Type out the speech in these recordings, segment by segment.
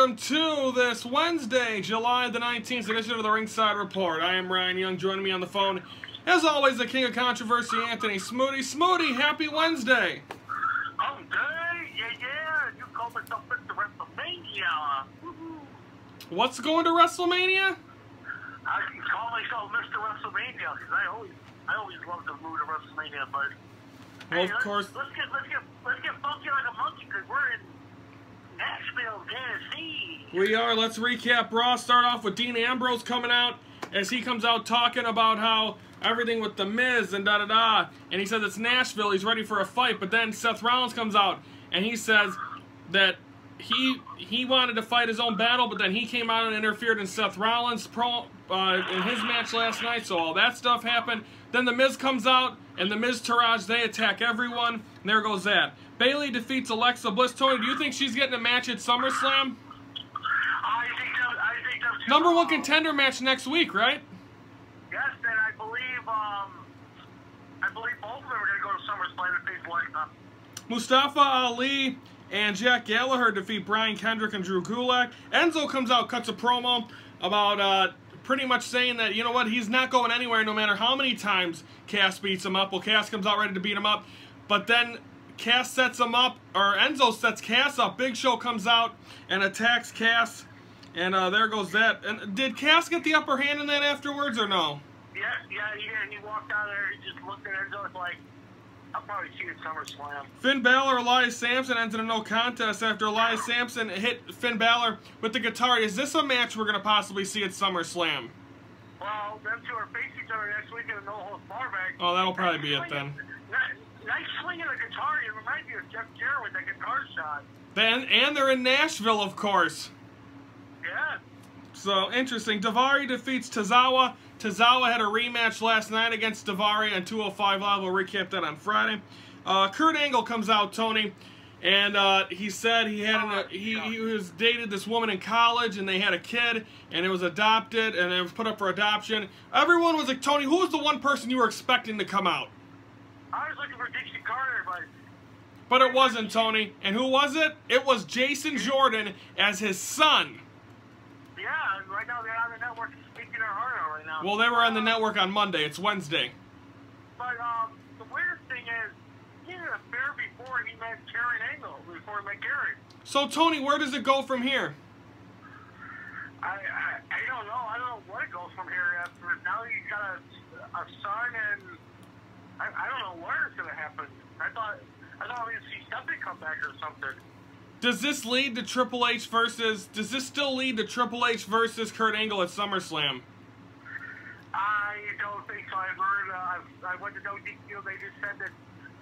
welcome to this Wednesday, July the 19th edition of the Ringside Report. I am Ryan Young. Joining me on the phone, as always, the king of controversy, Anthony Smoody. Smoody, happy Wednesday. I'm good. Yeah. You call myself Mr. WrestleMania. What's going to WrestleMania? I can call myself Mr. WrestleMania because I always love the mood of WrestleMania. But well, hey, of course. Let's get funky like a monkey because we're in Nashville, Tennessee. We are. Let's recap Raw. Start off with Dean Ambrose coming out as he comes out talking about how everything with The Miz and da-da-da. And he says it's Nashville. He's ready for a fight. But then Seth Rollins comes out and he says that he wanted to fight his own battle, but then he came out and interfered in Seth Rollins' in his match last night. So all that stuff happened. Then The Miz comes out and The Miz Taraj, they attack everyone. And there goes that. Bayley defeats Alexa Bliss. Tony, do you think she's getting a match at SummerSlam? I think that's Number one contender match next week, right? Yes, and I believe both of them are going to go to SummerSlam if they like them. Mustafa Ali and Jack Gallagher defeat Brian Kendrick and Drew Gulak. Enzo comes out, cuts a promo about pretty much saying that, you know what, he's not going anywhere no matter how many times Cass beats him up. Well, Cass comes out ready to beat him up, but then Cass sets him up, or Enzo sets Cass up. Big Show comes out and attacks Cass, and there goes that. And did Cass get the upper hand in that afterwards, or no? Yeah, he did. And he walked out there, he just looked at Enzo like, I'll probably see you at SummerSlam. Finn Balor, Elias Sampson ends in a no contest after Elias Sampson hit Finn Balor with the guitar. Is this a match we're going to possibly see at SummerSlam? Well, them two are facing each other next week in a no-holds-barred match. Oh, that'll probably be it then. Nice swing of the guitar. It reminds me of Jeff Jarrett with that guitar shot. And they're in Nashville, of course. Yeah. So, interesting. Daivari defeats Tozawa. Tozawa had a rematch last night against Daivari on 205 Live. We'll recap that on Friday. Kurt Angle comes out, Tony, and he said he had he was dated this woman in college, and they had a kid, and it was adopted, and it was put up for adoption. Everyone was like, Tony, who was the one person you were expecting to come out? I was looking for Dixie Carter, but it wasn't, Tony. And who was it? It was Jason Jordan as his son. Yeah, and right now they're on the network speaking their heart out right now. Well, they were on the network on Monday. It's Wednesday. But the weird thing is, he had an affair before he met Karen Angle, before he met Gary. So, Tony, where does it go from here? I don't know. I don't know where it goes from here after. Now he's got a son, and I don't know where it's going to happen. I thought we'd see something come back or something. Does this lead to Triple H versus... Does this still lead to Triple H versus Kurt Angle at SummerSlam? I don't think so. I've heard... I went to no DQ. They just said that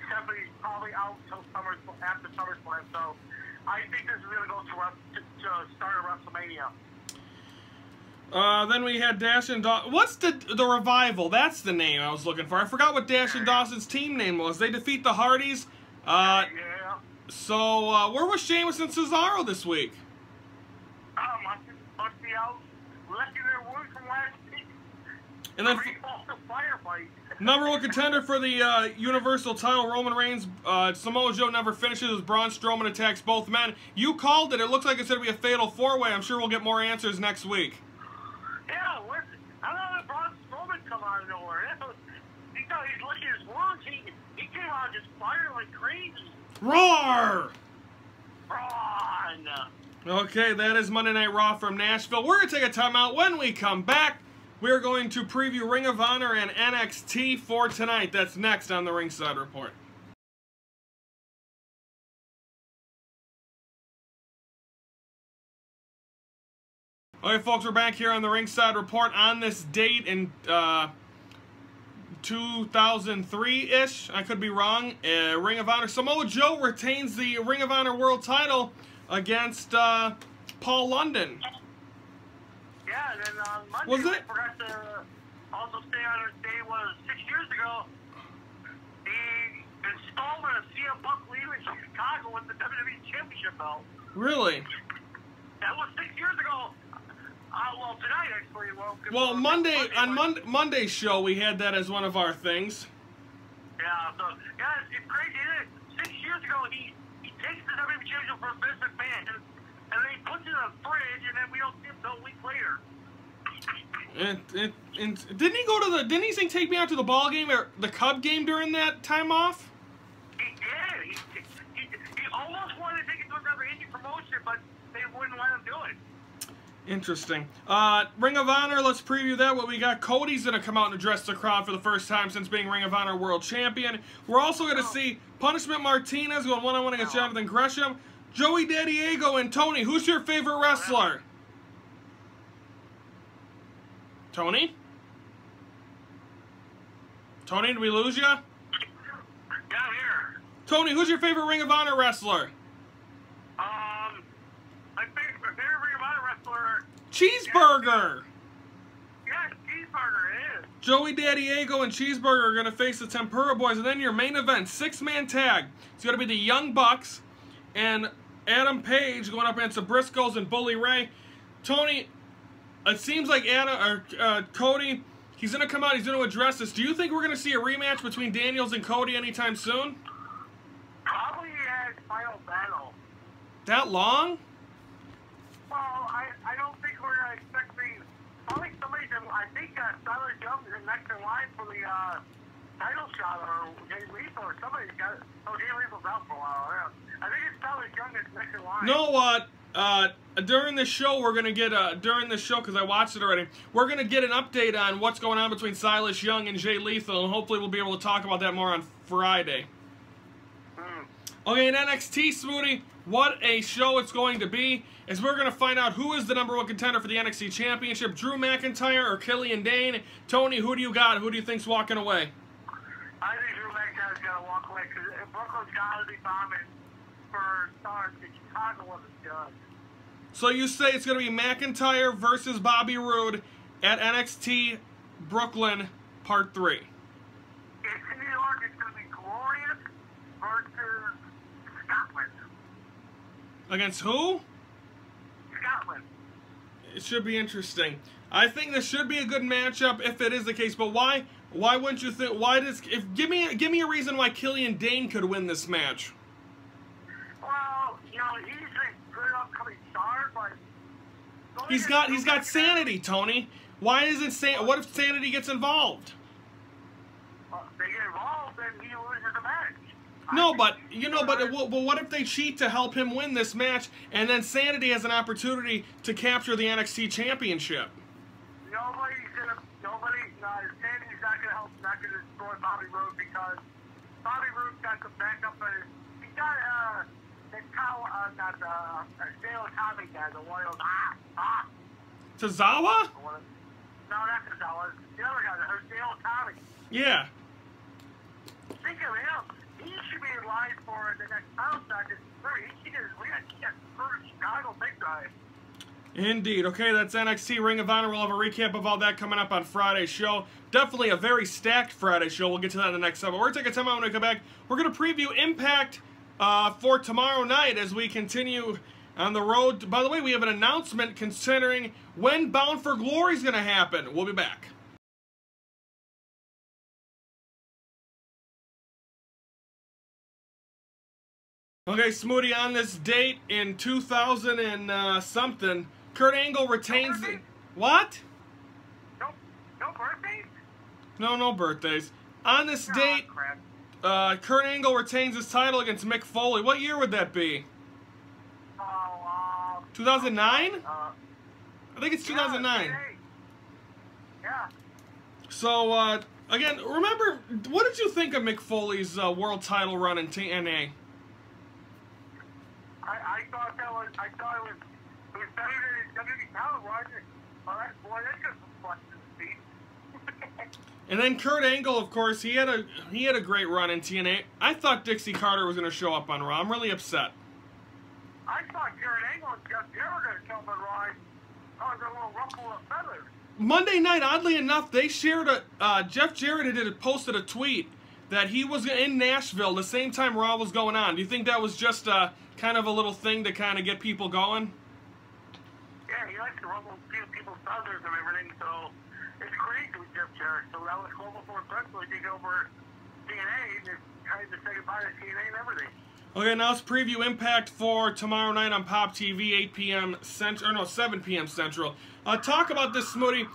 Stephanie's probably out until after SummerSlam. So I think this is going to go to start of WrestleMania. Then we had Dash and Dawson. What's the Revival? That's the name I was looking for. I forgot what Dash and Dawson's team name was. They defeat the Hardys. Yeah. So, where was Sheamus and Cesaro this week? Must be out licking their wounds from last week. And then firefight. Number one contender for the Universal title, Roman Reigns. Samoa Joe never finishes as Braun Strowman attacks both men. You called it. It looks like it's going to be a fatal four-way. I'm sure we'll get more answers next week. Yeah, I don't know if Braun Strowman come out of nowhere. He's licking his wounds. He came out just firing like crazy. Roar! Braun! Okay, that is Monday Night Raw from Nashville. We're going to take a timeout. When we come back, we're going to preview Ring of Honor and NXT for tonight. That's next on the Ringside Report. Okay, folks, we're back here on the Ringside Report on this date in 2003-ish. I could be wrong. Ring of Honor. Samoa Joe retains the Ring of Honor World title against Paul London. Yeah, and then on Monday, Was it? I forgot to also stay on a day, 6 years ago, he installed a CM Punk leaving Chicago with the WWE Championship belt. Really? That was 6 years ago. Well, tonight, actually. Well, Monday's show, we had that as one of our things. Yeah, so, yeah, it's crazy, isn't it? 6 years ago, he takes the WWE Championship from Vince McMahon, and then he puts it in the fridge, and then we don't see him until a week later. And didn't he go to the? Didn't he say take me out to the ball game or the Cub game during that time off? He did. He almost wanted to take it to another indie promotion, but they wouldn't let him do it. Interesting. Ring of Honor, let's preview that. What we got, Cody's going to come out and address the crowd for the first time since being Ring of Honor World Champion. We're also going to see Punishment Martinez going one-on-one against Jonathan Gresham. Joey Diego and Tony, who's your favorite wrestler? Tony? Tony, did we lose you? Yeah, I'm here. Tony, who's your favorite Ring of Honor wrestler? My favorite Ring of Honor wrestler... Cheeseburger! Yeah, Cheeseburger, it is. Joey Diego and Cheeseburger are going to face the Tempura Boys. And then your main event, 6-man tag. It's going to be the Young Bucks and Adam Page going up against the Briscoes and Bully Ray. Tony, it seems like Cody, he's going to come out, he's going to address this. Do you think we're going to see a rematch between Daniels and Cody anytime soon? Probably at Final Battle. That long? Well, I don't think we're expecting... Probably somebody... I think Tyler Jones is next in line for the title shot, or Jay Lethal, or somebody's got it. Oh, Jay Lethal's out for a while, yeah. I think it's Tyler Jones that's next in line. You know what? During the show, we're going to get, during the show, because I watched it already, we're going to get an update on what's going on between Silas Young and Jay Lethal, and hopefully we'll be able to talk about that more on Friday. Okay, in NXT, Smoothie, what a show it's going to be, as we're going to find out who is the #1 contender for the NXT Championship, Drew McIntyre or Killian Dane. Tony, who do you got? Who do you think's walking away? I think Drew McIntyre's got to walk away, because Brooklyn's got to be bombing for stars, because Chicago wasn't done. So you say it's going to be McIntyre versus Bobby Roode at NXT Brooklyn Part 3. In New York, it's going to be Glorious versus Scotland. Against who? Scotland. It should be interesting. I think this should be a good matchup if it is the case, but why wouldn't you think, give me a reason why Killian Dane could win this match? Well, you know, he's a good upcoming star, but... He's got Sanity, Tony. Why isn't what if Sanity gets involved? Well, if they get involved, then he loses the match. No, but what if they cheat to help him win this match, and then Sanity has an opportunity to capture the NXT Championship? Sanity's not going to help, not going to destroy Bobby Roode, because Bobby Roode's got some backup, but he's got Dale Tommy guy, the one of Tozawa? No, not Tozawa. The other guy, Dale Tommy. Yeah. Think of him. He should be in line for the next title shot. He got first Chicago big time. Indeed. Okay, that's NXT Ring of Honor. We'll have a recap of all that coming up on Friday's show. Definitely a very stacked Friday show. We'll get to that in the next segment. We're going to take a time out when we come back. We're going to preview Impact for tomorrow night as we continue on the road. By the way, we have an announcement considering when Bound for Glory is going to happen. We'll be back. Okay, Smoothie, on this date in 2000 and something, Kurt Angle retains the... What? No birthdays? No birthdays. On this date, Kurt Angle retains his title against Mick Foley. What year would that be? 2009? I think it's 2009. Yeah. So, again, remember, what did you think of Mick Foley's world title run in TNA? I thought it was better than his WWE title run. That's just reflected in the feet. And then Kurt Angle, of course, he had a great run in TNA. I thought Dixie Carter was going to show up on Raw. I'm really upset. I thought Kurt Angle and Jeff Jarrett were going to come on Raw. I was a little ruffle of feathers. Monday night, oddly enough, they shared Jeff Jarrett posted a tweet that he was in Nashville the same time Raw was going on. Do you think that was just kind of a little thing to kind of get people going? Yeah, he likes to rumble people's feathers and everything, so it's crazy with Jeff Jarrett. So that was Global Force Wrestling taking over TNA and just trying to say goodbye to TNA and everything. Okay, now let's preview Impact for tomorrow night on Pop TV, 8 p.m. Central, or no, 7 p.m. Central. Talk about this, Smoody.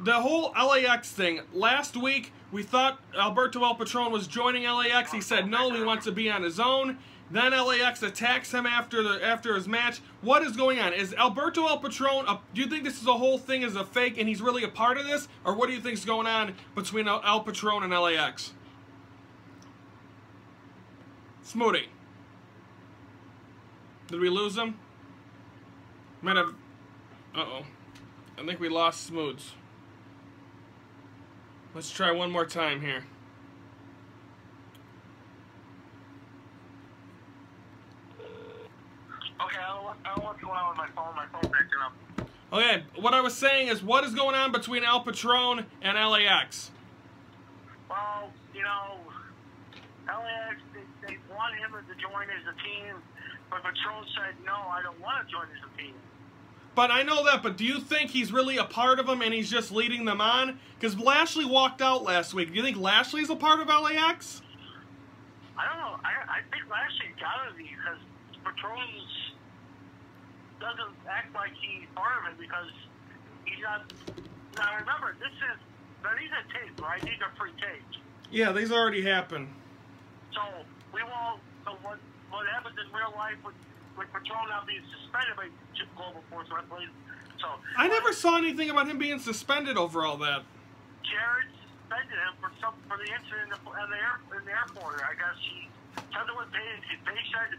The whole LAX thing. Last week, we thought Alberto El Patron was joining LAX. He said no, he wants to be on his own. Then LAX attacks him after his match. What is going on? Is Alberto El Patron, do you think this is a whole thing is a fake and he's really a part of this? Or what do you think is going on between El Patron and LAX? Smoody. Did we lose him? Might have... Uh-oh. I think we lost Smoods. Let's try one more time here. Okay, I don't know what's going on with my phone. My phone's acting up. Okay, what I was saying is, what is going on between El Patron and LAX? Well, you know, LAX, they want him to join as a team, but Patron said, no, I don't want to join as a team. But I know that, but do you think he's really a part of them and he's just leading them on? Because Lashley walked out last week. Do you think Lashley's a part of LAX? I don't know. I think Lashley's got to be, because Patron doesn't act like he's part of it because he's not. Now remember, these are taped, right? These are pre-taped. Yeah, these already happened. So we won't. So what happens in real life with Patron not being suspended by Global Force Wrestling? So I never saw anything about him being suspended over all that. Jared suspended him for the incident in the airport. I guess something with Paige. Paige said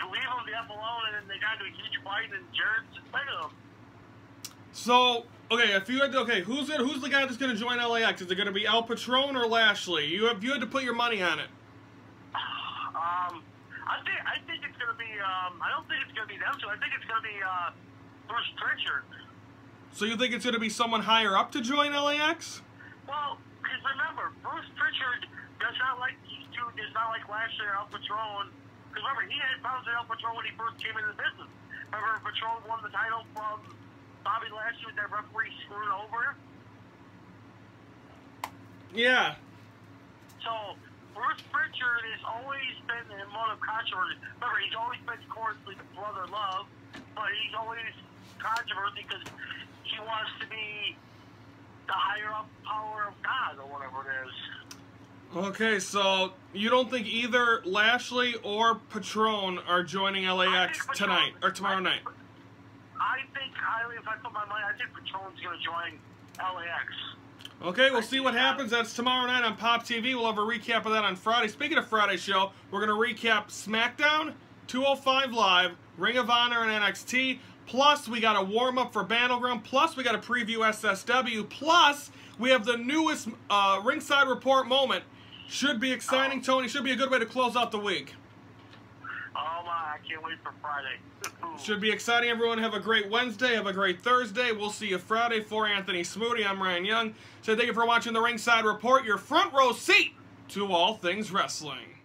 to leave him the F alone, and then they got into a huge fight, and Jared suspended him. So, okay, who's the guy that's going to join LAX? Is it going to be El Patron or Lashley? You had to put your money on it. I think it's going to be. I don't think it's going to be them two. I think it's going to be Bruce Pritchard. So you think it's going to be someone higher up to join LAX? Well, because remember, Bruce Pritchard does not like these two. Does not like Lashley or El Patron. Because remember, he had problems with El Patron when he first came into the business. Remember, Patron won the title from Bobby Lashley with that referee screwing over. Yeah. So Bruce Pritchard has always been in one of controversy. Remember, he's always been Corsley's brother love, but he's always controversy because he wants to be the higher up power of God or whatever it is. Okay, so you don't think either Lashley or Patron are joining LAX tonight or tomorrow night? I think highly, if I put my money, I think Patron's going to join LAX. Okay, we'll see what happens. That's tomorrow night on Pop TV. We'll have a recap of that on Friday. Speaking of Friday show, we're going to recap SmackDown, 205 Live, Ring of Honor, and NXT. Plus, we got a warm-up for Battleground. Plus, we got a preview SSW. Plus, we have the newest Ringside Report moment. Should be exciting, Tony. Should be a good way to close out the week. Oh, my. I can't wait for Friday. Should be exciting, everyone. Have a great Wednesday. Have a great Thursday. We'll see you Friday. For Anthony Smoody, I'm Ryan Young. So thank you for watching the Ringside Report, your front row seat to all things wrestling.